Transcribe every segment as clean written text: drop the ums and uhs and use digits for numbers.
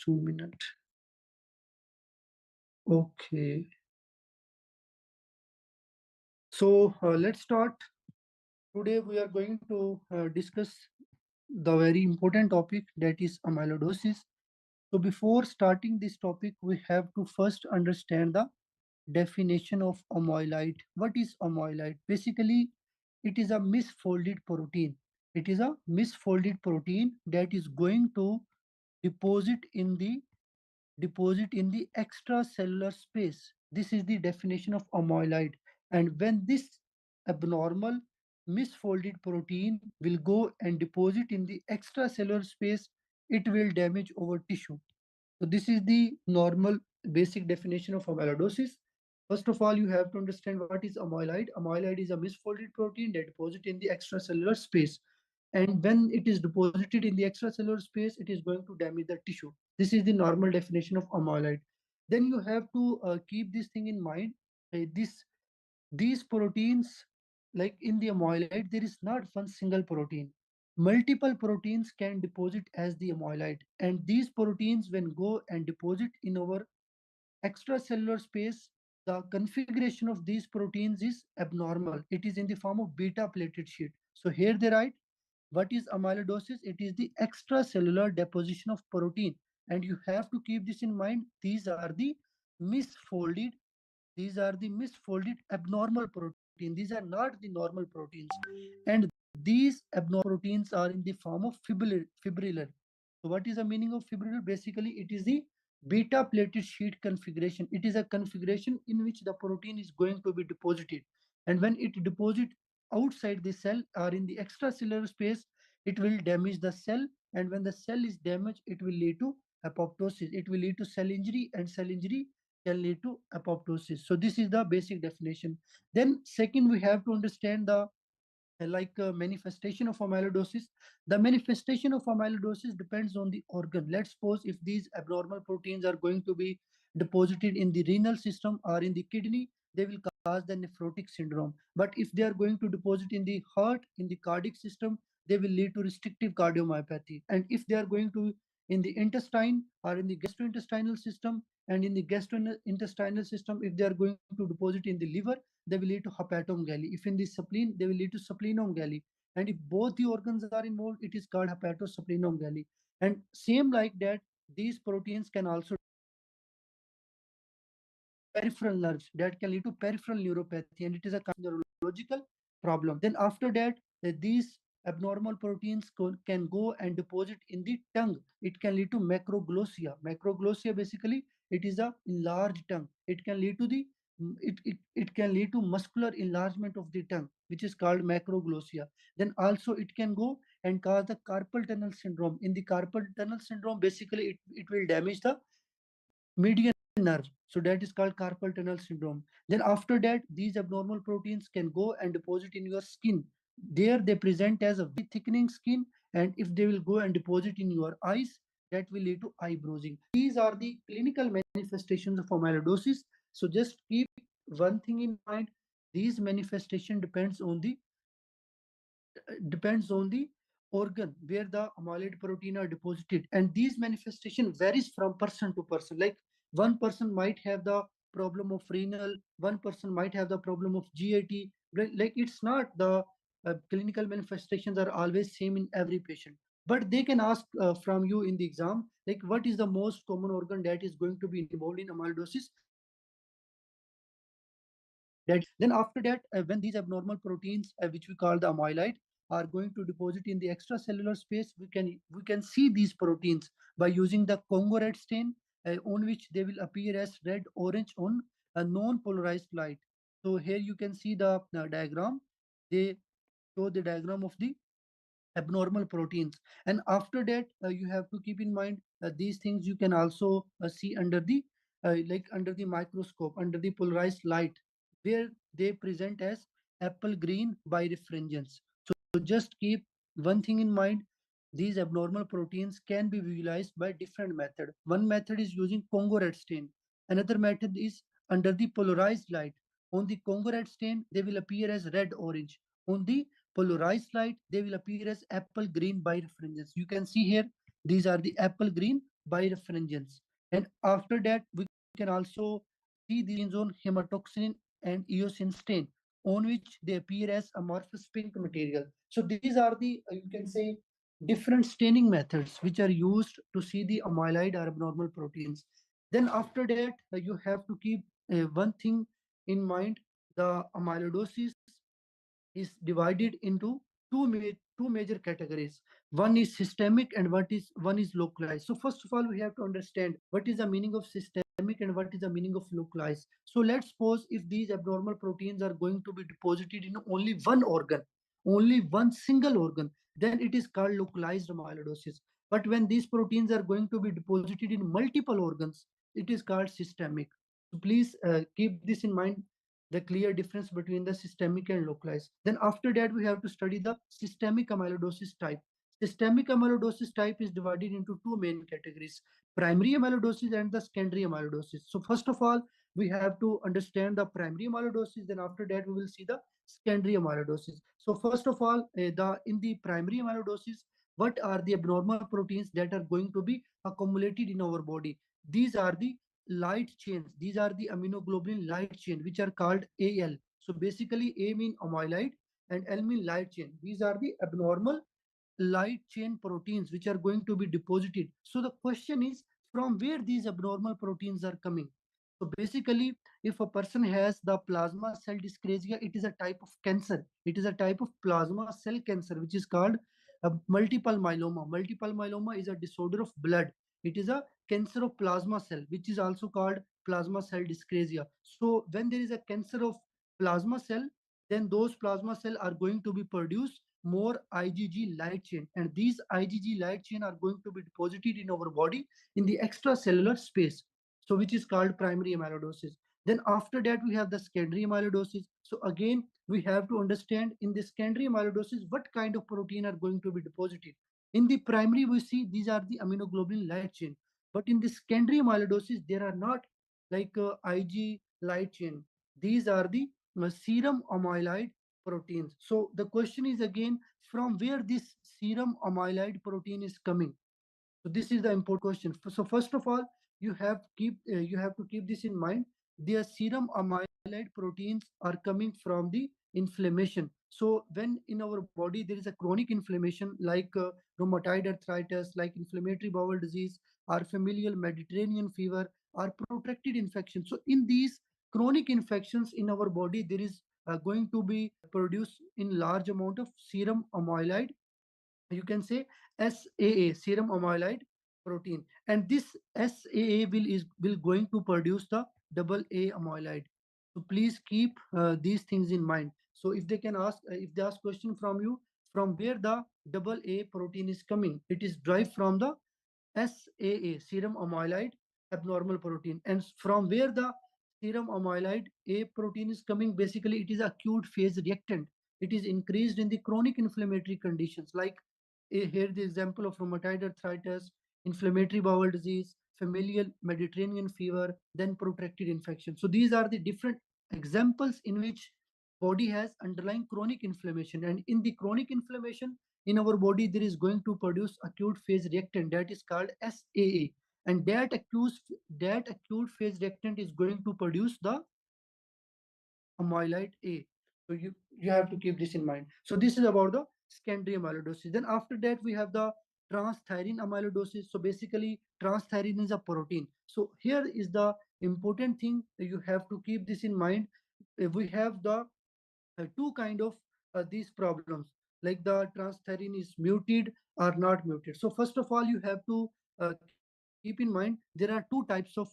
2 minutes. Okay. So let's start. Today we are going to discuss the very important topic, that is amyloidosis. So before starting this topic, we have to first understand the definition of amyloid. What is amyloid? Basically, it is a misfolded protein. It is a misfolded protein that is going to deposit in the extracellular space. This is the definition of amyloid. And when this abnormal misfolded protein will go and deposit in the extracellular space, it will damage our tissue. So this is the normal basic definition of amyloidosis. First of all, you have to understand what is amyloid. Amyloid is a misfolded protein that deposits in the extracellular space. And when it is deposited in the extracellular space, it is going to damage the tissue. This is the normal definition of amyloid. Then you have to keep this thing in mind. These proteins, like in the amyloid, there is not one single protein. Multiple proteins can deposit as the amyloid, and these proteins, when go and deposit in our extracellular space, the configuration of these proteins is abnormal. It is in the form of beta plated sheet. So here they write, what is amyloidosis? It is the extracellular deposition of protein. And you have to keep this in mind. Misfolded, these are the misfolded abnormal protein. These are not the normal proteins. And these abnormal proteins are in the form of fibrillar. So what is the meaning of fibrillar? Basically, it is the beta plated sheet configuration. It is a configuration in which the protein is going to be deposited. And when it deposit outside the cell or in the extracellular space, it will damage the cell. And when the cell is damaged, it will lead to apoptosis. It will lead to cell injury, and cell injury can lead to apoptosis. So this is the basic definition. Then second, we have to understand the manifestation of amyloidosis. The manifestation of amyloidosis depends on the organ. Let's suppose if these abnormal proteins are going to be deposited in the renal system or in the kidney, they will cause the nephrotic syndrome. But if they are going to deposit in the heart, in the cardiac system, they will lead to restrictive cardiomyopathy. And if they are going to in the intestine or in the gastrointestinal system, and in the gastrointestinal system, if they are going to deposit in the liver, they will lead to hepatomegaly. If in the spleen, they will lead to splenomegaly. And if both the organs are involved, it is called hepatosplenomegaly. And same like that, these proteins can also peripheral nerves, that can lead to peripheral neuropathy, and it is a kind of neurological problem. Then after that, these abnormal proteins can go and deposit in the tongue. It can lead to macroglossia. Macroglossia, basically, it is a enlarged tongue. It can lead to it can lead to muscular enlargement of the tongue, which is called macroglossia. Then also it can go and cause the carpal tunnel syndrome. In the carpal tunnel syndrome, basically it will damage the median nerve. So that is called carpal tunnel syndrome. Then after that, these abnormal proteins can go and deposit in your skin. There they present as a very thickening skin, and if they will go and deposit in your eyes, that will lead to eye bruising. These are the clinical manifestations of amyloidosis. So just keep one thing in mind. These manifestation depends on the organ where the amyloid protein are deposited, and these manifestation varies from person to person. Like one person might have the problem of renal, one person might have the problem of GAT. Like it's not the clinical manifestations are always same in every patient, but they can ask from you in the exam, like what is the most common organ that is going to be involved in amyloidosis. That then after that, when these abnormal proteins, which we call the amyloid, are going to deposit in the extracellular space, we can see these proteins by using the Congo red stain, on which they will appear as red orange on a non-polarized light. So here you can see the diagram. They show the diagram of the abnormal proteins. And after that, you have to keep in mind these things you can also see under the under the microscope, under the polarized light, where they present as apple green birefringence. So just keep one thing in mind. These abnormal proteins can be visualized by different method. One method is using Congo red stain. Another method is under the polarized light. On the Congo red stain, they will appear as red orange. On the polarized light, they will appear as apple green birefringence. You can see here, these are the apple green birefringence. And after that, we can also see these genes on hematoxylin and eosin stain, on which they appear as amorphous pink material. So these are the, you can say, different staining methods which are used to see the amyloid or abnormal proteins. Then after that, you have to keep one thing in mind. The amyloidosis is divided into two major categories. One is systemic and one is localized. So first of all, we have to understand what is the meaning of systemic and what is the meaning of localized. So let's suppose if these abnormal proteins are going to be deposited in only one organ, only one single organ, then it is called localized amyloidosis. But when these proteins are going to be deposited in multiple organs, it is called systemic. So please keep this in mind, the clear difference between the systemic and localized. Then after that, we have to study the systemic amyloidosis type. Systemic amyloidosis type is divided into two main categories: primary amyloidosis and the secondary amyloidosis. So first of all, we have to understand the primary amyloidosis. Then after that, we will see the secondary amyloidosis. So first of all, in the primary amyloidosis, what are the abnormal proteins that are going to be accumulated in our body? These are the light chains. These are the immunoglobulin light chain, which are called AL. So basically, A mean amyloid and L mean light chain. These are the abnormal light chain proteins which are going to be deposited. So the question is, from where these abnormal proteins are coming? So basically, if a person has the plasma cell dyscrasia, it is a type of cancer. It is a type of plasma cell cancer, which is called multiple myeloma. Multiple myeloma is a disorder of blood. It is a cancer of plasma cell, which is also called plasma cell dyscrasia. So when there is a cancer of plasma cell, then those plasma cell are going to be produce more IgG light chain, and these IgG light chain are going to be deposited in our body in the extracellular space, so which is called primary amyloidosis. Then after that, we have the secondary amyloidosis. So again, we have to understand in the secondary amyloidosis what kind of protein are going to be deposited. In the primary, we see these are the immunoglobulin light chain, but in the secondary amyloidosis, there are not like Ig light chain. These are the serum amyloid proteins. So the question is again, from where this serum amyloid protein is coming? So this is the important question. So first of all, you have to keep this in mind. Their serum amyloid proteins are coming from the inflammation. So when in our body there is a chronic inflammation like rheumatoid arthritis, like inflammatory bowel disease, or familial Mediterranean fever, or protracted infection. So in these chronic infections in our body, there is going to be produced in large amount of serum amyloid, you can say SAA, serum amyloid protein, and this SAA will going to produce the double A amyloid. So please keep these things in mind. So if they can ask, if they ask question from you, from where the double A protein is coming, it is derived from the SAA, serum amyloid abnormal protein. And from where the serum amyloid A protein is coming, basically it is acute phase reactant. It is increased in the chronic inflammatory conditions like here the example of rheumatoid arthritis, inflammatory bowel disease, familial Mediterranean fever, then protracted infection. So these are the different examples in which body has underlying chronic inflammation, and in the chronic inflammation in our body there is going to produce acute phase reactant that is called SAA, and that acute phase reactant is going to produce the amyloid A. So you have to keep this in mind. So this is about the secondary amyloidosis. Then after that we have the transthyretin amyloidosis. So basically transthyretin is a protein. So here is the important thing, you have to keep this in mind. We have the two kind of these problems, like the transthyretin is muted or not muted. So first of all, you have to keep in mind there are two types of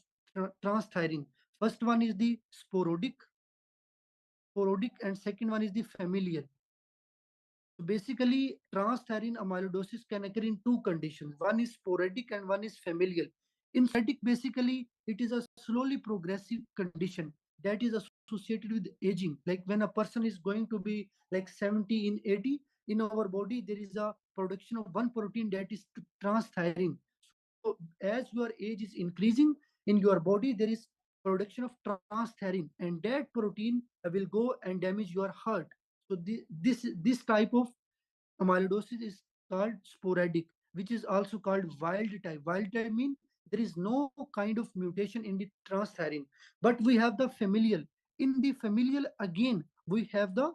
transthyretin. First one is the sporadic, and second one is the familial. So basically, transthyretin amyloidosis can occur in two conditions. One is sporadic and one is familial. In sporadic, basically, it is a slowly progressive condition that is associated with aging. Like when a person is going to be like 70 in 80, in our body, there is a production of one protein that is transthyretin. So as your age is increasing in your body, there is production of transthyretin, and that protein will go and damage your heart. So this type of amyloidosis is called sporadic, which is also called wild type. Wild type mean there is no kind of mutation in the transthyrein. But we have the familial. In the familial, again, we have the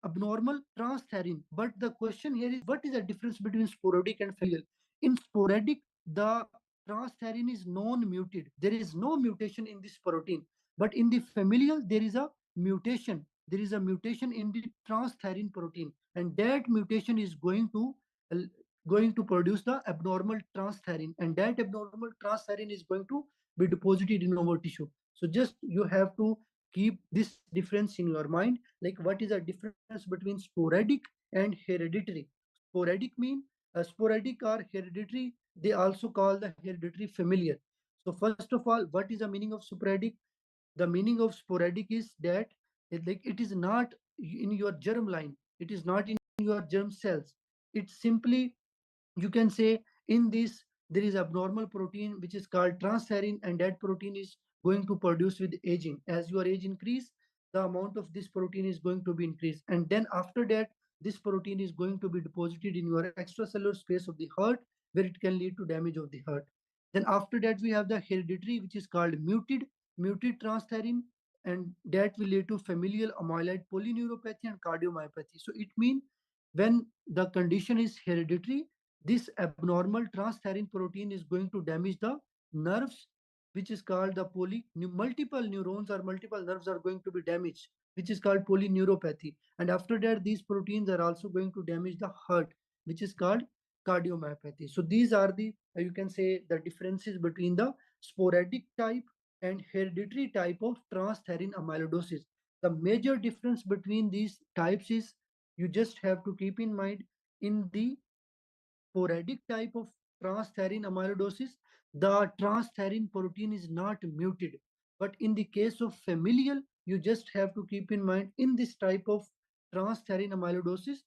abnormal transthyrein. But the question here is, what is the difference between sporadic and familial? In sporadic, the transthyrein is non-muted. There is no mutation in this protein. But in the familial, there is a mutation. There is a mutation in the transthyrein protein, and that mutation is going to produce the abnormal transthyrein, and that abnormal transthyrein is going to be deposited in our tissue. So just you have to keep this difference in your mind, like what is the difference between sporadic and hereditary. Sporadic mean sporadic or hereditary, they also call the hereditary familiar. So first of all, what is the meaning of sporadic? The meaning of sporadic is that it is not in your germ line, it is not in your germ cells. It's simply, you can say, in this there is abnormal protein which is called transthyrein, and that protein is going to produce with aging. As your age increase, the amount of this protein is going to be increased, and then after that this protein is going to be deposited in your extracellular space of the heart, where it can lead to damage of the heart. Then after that we have the hereditary, which is called muted transthyrein, and that will lead to familial amyloid polyneuropathy and cardiomyopathy. So it means when the condition is hereditary, this abnormal transthyrein protein is going to damage the nerves, which is called the multiple neurons or multiple nerves are going to be damaged, which is called polyneuropathy. And after that, these proteins are also going to damage the heart, which is called cardiomyopathy. So these are the, you can say, the differences between the sporadic type and hereditary type of transthyrein amyloidosis. The major difference between these types is, you just have to keep in mind, in the sporadic type of transthyrein amyloidosis, the transthyrein protein is not muted. But in the case of familial, you just have to keep in mind, in this type of transthyrein amyloidosis,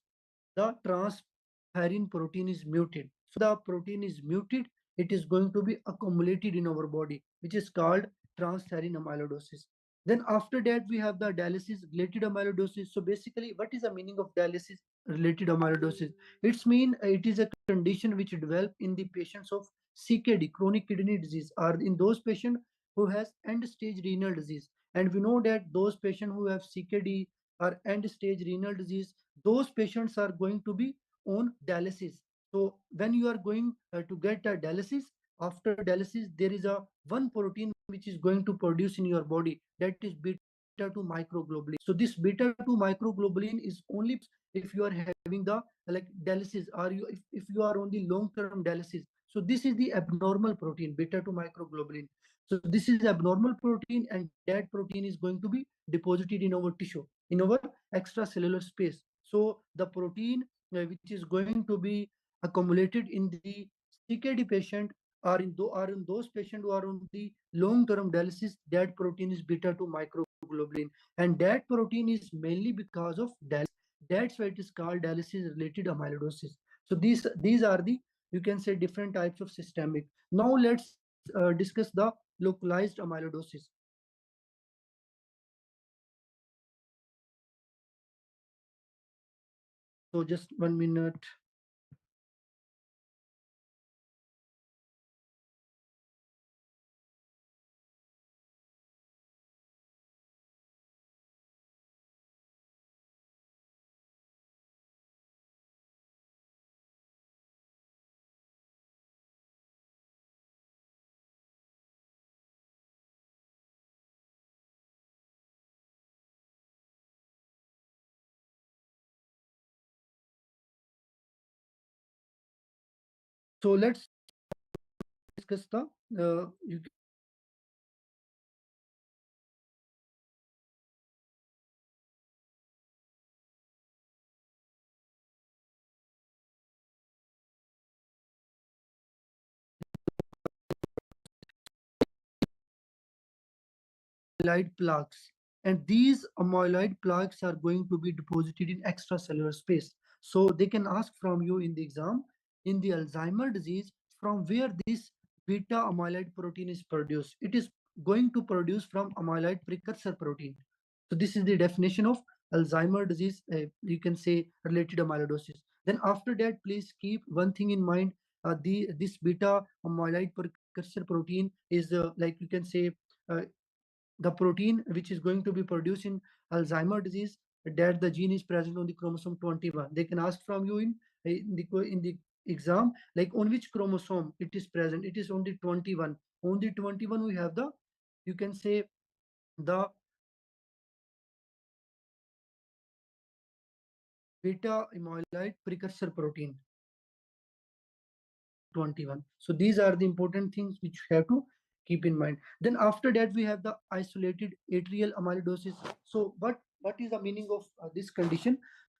the transthyrein protein is muted. So the protein is muted, it is going to be accumulated in our body, which is called transthyrein amyloidosis. Then after that, we have the dialysis related amyloidosis. So basically, what is the meaning of dialysis related amyloidosis? It's mean it is a condition which develop in the patients of CKD, chronic kidney disease, or in those patients who has end stage renal disease. And we know that those patients who have CKD or end stage renal disease, those patients are going to be on dialysis. So when you are going to get a dialysis, after dialysis there is a one protein which is going to produce in your body, that is beta 2 microglobulin. So this beta 2 microglobulin is only if you are having the like dialysis, or if you are on the long term dialysis. So this is the abnormal protein, beta 2 microglobulin. So this is abnormal protein, and that protein is going to be deposited in our tissue, in our extracellular space. So the protein which is going to be accumulated in the CKD patient, or in those patients who are on the long term dialysis, that protein is beta 2 microglobulin, and that protein is mainly because of dialysis. That's why it is called dialysis related amyloidosis. So these are the, you can say, different types of systemic. Now let's discuss the localized amyloidosis. So just 1 minute. So let's discuss the you amyloid plaques. And these amyloid plaques are going to be deposited in extracellular space. So they can ask from you in the exam, in the Alzheimer disease, from where this beta amyloid protein is produced. It is going to produce from amyloid precursor protein. So this is the definition of Alzheimer disease, you can say related amyloidosis. Then after that, please keep one thing in mind. this beta amyloid precursor protein is like you can say uh, the protein which is going to be produced in Alzheimer disease, that the gene is present on the chromosome 21. They can ask from you in the exam, like on which chromosome it is present. It is on the 21. On the 21 we have the, you can say, the beta amyloid precursor protein 21. So these are the important things which you have to keep in mind. Then after that we have the isolated atrial amyloidosis. So what is the meaning of this condition?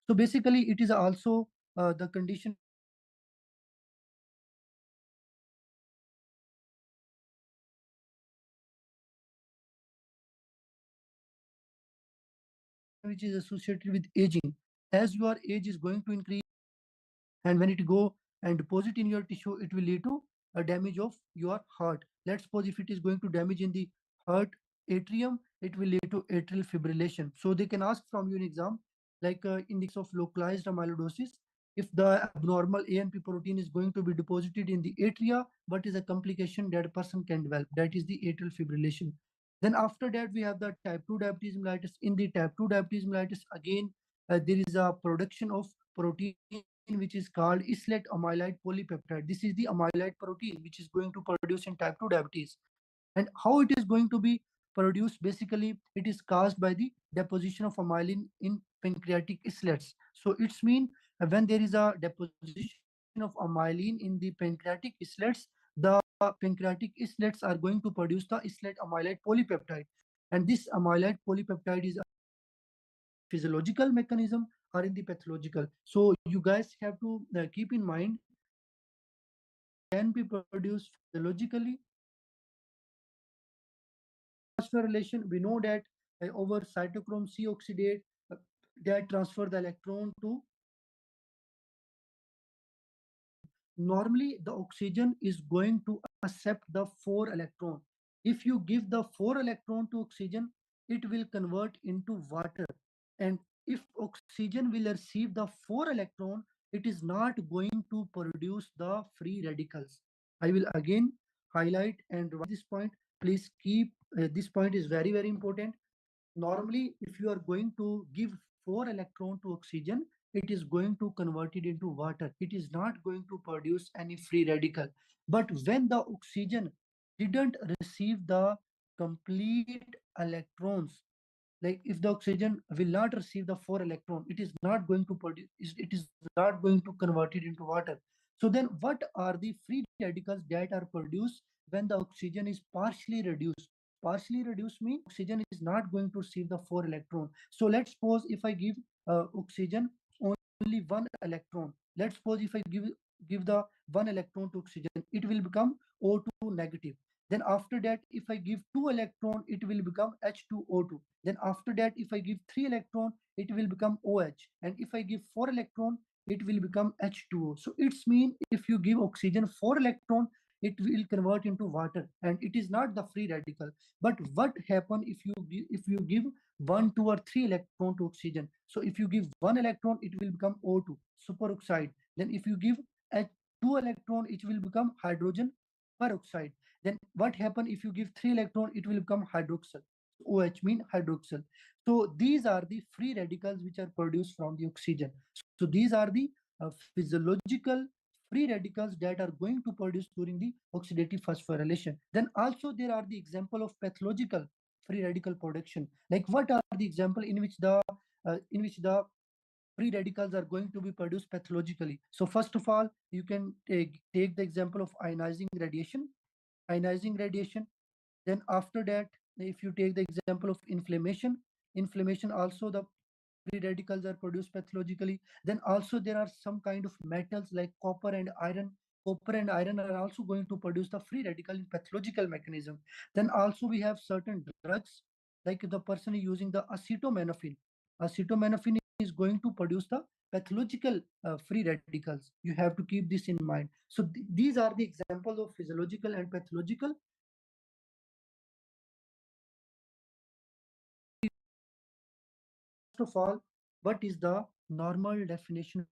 So basically it is also the condition which is associated with aging. As your age is going to increase, and when it go and deposit in your tissue, it will lead to a damage of your heart. Let's suppose if it is going to damage in the heart atrium, it will lead to atrial fibrillation. So they can ask from you in exam, like in the case of localized amyloidosis, if the abnormal ANP protein is going to be deposited in the atria, what is a complication that a person can develop? That is the atrial fibrillation. Then after that we have the type 2 diabetes mellitus. In the type 2 diabetes mellitus, again there is a production of protein which is called islet amyloid polypeptide. This is the amyloid protein which is going to produce in type 2 diabetes. And how it is going to be produced? Basically, it is caused by the deposition of amylin in pancreatic islets. So it's mean when there is a deposition of amylin in the pancreatic islets, the pancreatic islets are going to produce the islet amyloid polypeptide. And this amyloid polypeptide is physiological mechanism or in the pathological. So you guys have to keep in mind, can be produced physiologically. Phosphorylation, we know that over cytochrome C oxidate that transfer the electron to, normally the oxygen is going to accept the 4 electron. If you give the 4 electron to oxygen, it will convert into water. And if oxygen will receive the 4 electron, it is not going to produce the free radicals. I will again highlight and write this point. Please keep this point is very, very important. Normally, if you are going to give 4 electron to oxygen, it is going to convert it into water. It is not going to produce any free radical. But when the oxygen didn't receive the complete electrons, like if the oxygen will not receive the 4 electron, it is not going to produce, it is not going to convert it into water. So then what are the free radicals that are produced when the oxygen is partially reduced? Partially reduced means oxygen is not going to receive the 4 electron. So let's suppose if I give oxygen only 1 electron. Let's suppose if I give the 1 electron to oxygen, it will become O2 negative. Then after that, if I give 2 electron, it will become H2O2. Then after that, if I give 3 electron, it will become OH. And if I give 4 electron, it will become H2O. So it's mean if you give oxygen 4 electron, it will convert into water, and it is not the free radical. But what happen if you give 1, 2, or 3 electron to oxygen? So if you give 1 electron, it will become O2, superoxide. Then if you give H 2 electron, it will become hydrogen peroxide. Then what happen if you give 3 electron, it will become hydroxyl. OH mean hydroxyl. So these are the free radicals which are produced from the oxygen. So these are the physiological free radicals that are going to produce during the oxidative phosphorylation. Then also there are the example of pathological free radical production. Like what are the example in which the free radicals are going to be produced pathologically? So first of all, you can take the example of ionizing radiation. Ionizing radiation. Then after that, if you take the example of inflammation, inflammation also the free radicals are produced pathologically. Then also there are some kind of metals like copper and iron. Copper and iron are also going to produce the free radical in pathological mechanism. Then also we have certain drugs, like the person using the acetaminophen. Acetaminophen is going to produce the pathological free radicals. You have to keep this in mind. So these are the examples of physiological and pathological. First of all, what is the normal definition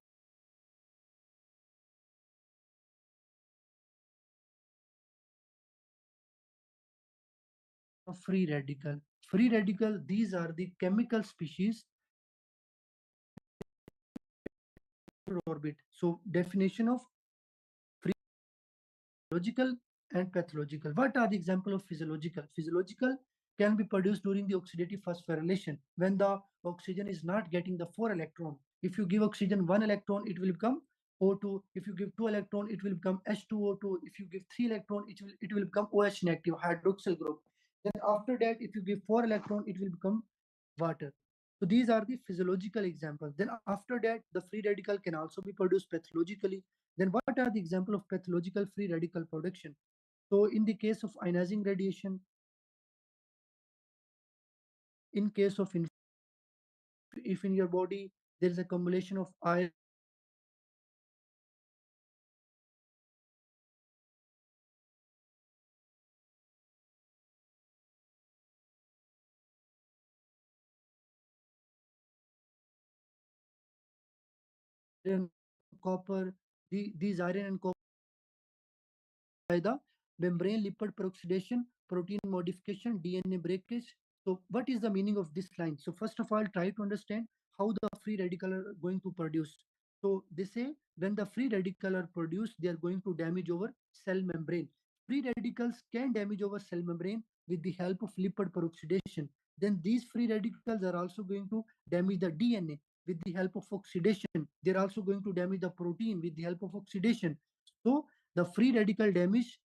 free radical. Free radical, these are the chemical species orbit. So definition of physiological and pathological. What are the example of physiological? Physiological can be produced during the oxidative phosphorylation when the oxygen is not getting the 4 electron. If you give oxygen 1 electron, it will become O2. If you give 2 electron, it will become H2O2. If you give 3 electron, it will become OH negative hydroxyl group. Then after that, if you give 4 electron, it will become water. So these are the physiological examples. Then after that, the free radical can also be produced pathologically. Then what are the example of pathological free radical production? So in the case of ionizing radiation, in case of if in your body there is a accumulation of iron copper, these iron and copper by the membrane lipid peroxidation, protein modification, DNA breakage. So what is the meaning of this line? So first of all, try to understand how the free radical are going to produce. So they say when the free radical are produced, they are going to damage our cell membrane. Free radicals can damage our cell membrane with the help of lipid peroxidation. Then these free radicals are also going to damage the DNA with the help of oxidation. They're also going to damage the protein with the help of oxidation. So the free radical damage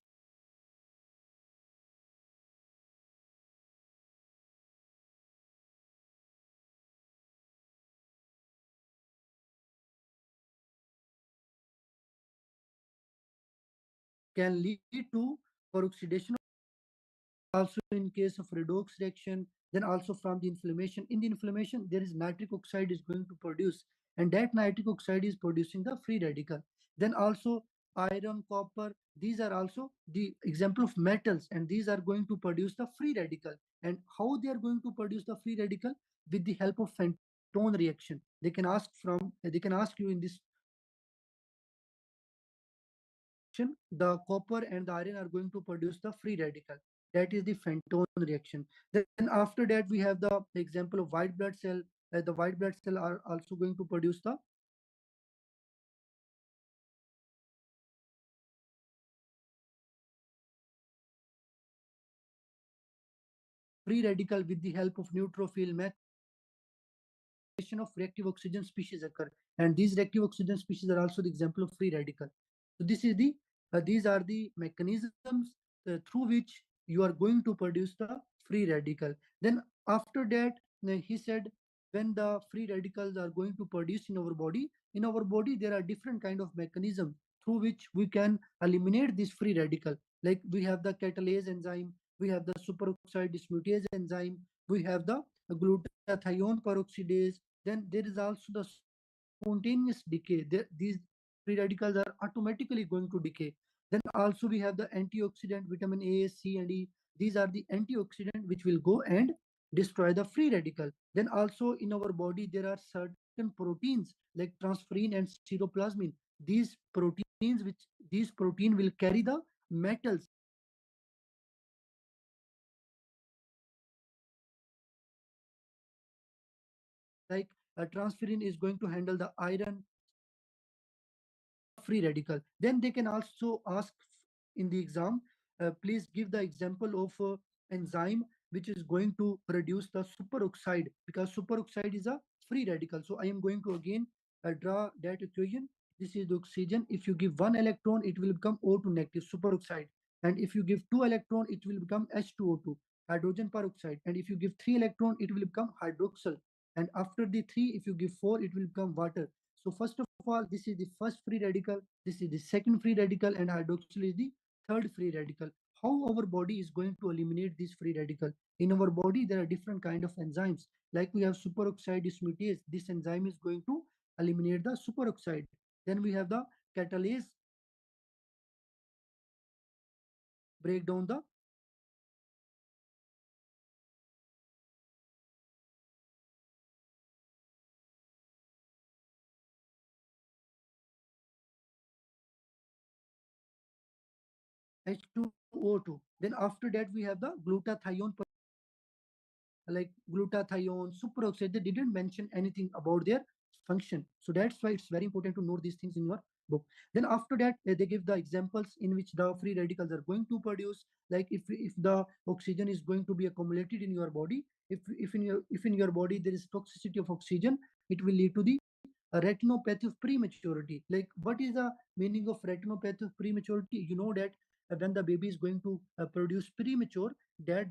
can lead to peroxidation also in case of redox reaction, then also from the inflammation. In the inflammation, there is nitric oxide is going to produce, and that nitric oxide is producing the free radical. Then also iron, copper, these are also the example of metals, and these are going to produce the free radical. And how they are going to produce the free radical? With the help of Fenton reaction. They can ask you in this the copper and the iron are going to produce the free radical. That is the Fenton reaction. Then after that, we have the example of white blood cell. The white blood cell are also going to produce the free radical with the help of neutrophil method of reactive oxygen species occur, and these reactive oxygen species are also the example of free radical. So these are the mechanisms through which you are going to produce the free radical. Then after that, he said when the free radicals are going to produce in our body there are different kind of mechanism through which we can eliminate this free radical. Like we have the catalase enzyme, we have the superoxide dismutase enzyme, we have the glutathione peroxidase. Then there is also the spontaneous decay. These free radicals are automatically going to decay. Then also we have the antioxidant vitamin A, C, and E. These are the antioxidant which will go and destroy the free radical. Then also in our body there are certain proteins like transferrin and cytoplasmin. These proteins which these protein will carry the metals like transferrin is going to handle the iron free radical. Then they can also ask in the exam, please give the example of enzyme which is going to produce the superoxide, because superoxide is a free radical. So I am going to again draw that equation. This is the oxygen. If you give 1 electron, it will become O2 negative superoxide. And if you give 2 electron, it will become H2O2 hydrogen peroxide. And if you give 3 electron, it will become hydroxyl. And after the 3, if you give 4, it will become water. So first of all, this is the first free radical, this is the second free radical, and hydroxyl is the third free radical. How our body is going to eliminate this free radical? In our body, there are different kind of enzymes. Like we have superoxide dismutase. This enzyme is going to eliminate the superoxide. Then we have the catalase, break down the H2O2. Then after that, we have the glutathione like glutathione, superoxide, they didn't mention anything about their function. So that's why it's very important to note these things in your book. Then after that, they give the examples in which the free radicals are going to produce. Like if the oxygen is going to be accumulated in your body, if in your body there is toxicity of oxygen, it will lead to the retinopathy of prematurity. Like, what is the meaning of retinopathy of prematurity? You know that when the baby is going to produce premature, that